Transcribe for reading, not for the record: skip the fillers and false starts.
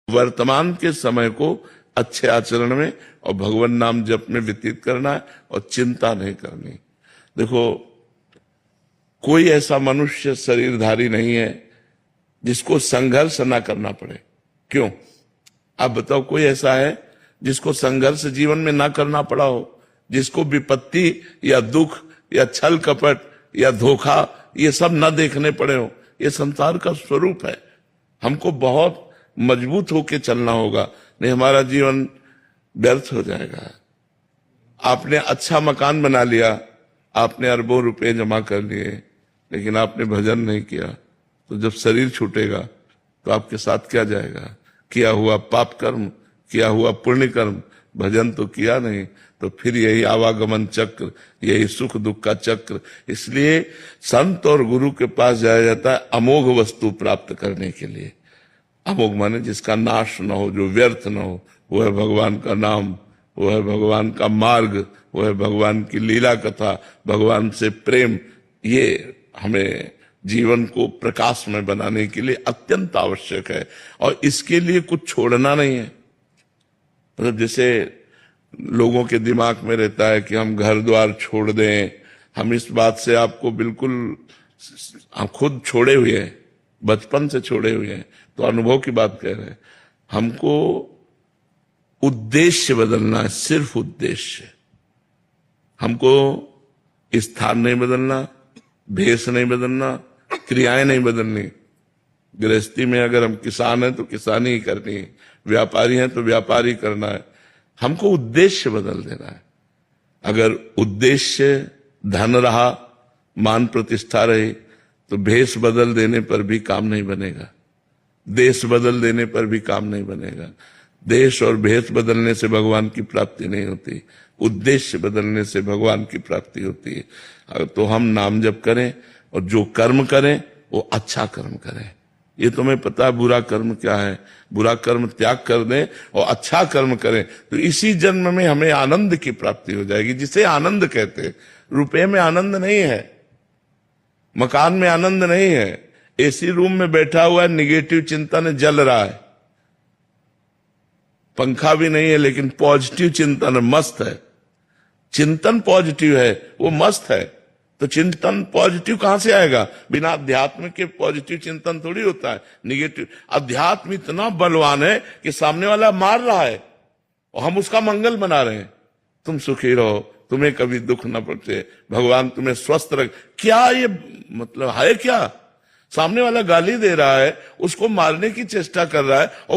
वर्तमान के समय को अच्छे आचरण में और भगवान नाम जप में व्यतीत करना है और चिंता नहीं करनी। देखो, कोई ऐसा मनुष्य शरीरधारी नहीं है जिसको संघर्ष ना करना पड़े। क्यों? आप बताओ, कोई ऐसा है जिसको संघर्ष जीवन में ना करना पड़ा हो, जिसको विपत्ति या दुख या छल कपट या धोखा ये सब ना देखने पड़े हो? ये संसार का स्वरूप है। हमको बहुत मजबूत होके चलना होगा, नहीं हमारा जीवन व्यर्थ हो जाएगा। आपने अच्छा मकान बना लिया, आपने अरबों रुपए जमा कर लिए, लेकिन आपने भजन नहीं किया, तो जब शरीर छूटेगा तो आपके साथ क्या जाएगा? किया हुआ पाप कर्म, किया हुआ पुण्य कर्म, भजन तो किया नहीं, तो फिर यही आवागमन चक्र, यही सुख दुख का चक्र। इसलिए संत और गुरु के पास जाया जाता है अमोघ वस्तु प्राप्त करने के लिए। अमोघ माने जिसका नाश न हो, जो व्यर्थ न हो, वो है भगवान का नाम, वो है भगवान का मार्ग, वो है भगवान की लीला कथा, भगवान से प्रेम। ये हमें जीवन को प्रकाश में बनाने के लिए अत्यंत आवश्यक है, और इसके लिए कुछ छोड़ना नहीं है। मतलब जैसे लोगों के दिमाग में रहता है कि हम घर द्वार छोड़ दें, हम इस बात से आपको बिल्कुल, हम खुद छोड़े हुए हैं, बचपन से छोड़े हुए हैं, तो अनुभव की बात कह रहे हैं। हमको उद्देश्य बदलना है, सिर्फ उद्देश्य। हमको स्थान नहीं बदलना, भेष नहीं बदलना, क्रियाएं नहीं बदलनी। गृहस्थी में अगर हम किसान हैं तो किसानी ही करनी है, व्यापारी हैं तो व्यापारी करना है। हमको उद्देश्य बदल देना है। अगर उद्देश्य धन रहा, मान प्रतिष्ठा रही, तो भेष बदल देने पर भी काम नहीं बनेगा, देश बदल देने पर भी काम नहीं बनेगा। देश और भेष बदलने से भगवान की प्राप्ति नहीं होती, उद्देश्य बदलने से भगवान की प्राप्ति होती है। तो हम नाम जप करें और जो कर्म करें वो अच्छा कर्म करें। ये तुम्हें पता है बुरा कर्म क्या है? बुरा कर्म त्याग कर दें और अच्छा कर्म करें, तो इसी जन्म में हमें आनंद की प्राप्ति हो जाएगी, जिसे आनंद कहते हैं। रुपए में आनंद नहीं है, मकान में आनंद नहीं है, एसी रूम में बैठा हुआ है, निगेटिव चिंतन जल रहा है, पंखा भी नहीं है, लेकिन पॉजिटिव चिंतन मस्त है। चिंतन पॉजिटिव है, वो मस्त है। तो चिंतन पॉजिटिव कहां से आएगा? बिना अध्यात्म के पॉजिटिव चिंतन थोड़ी होता है। निगेटिव अध्यात्म इतना बलवान है कि सामने वाला मार रहा है और हम उसका मंगल बना रहे हैं। तुम सुखी रहो, तुम्हें कभी दुख न पहुंचे, भगवान तुम्हें स्वस्थ रख। क्या ये मतलब है? क्या सामने वाला गाली दे रहा है, उसको मारने की चेष्टा कर रहा है, और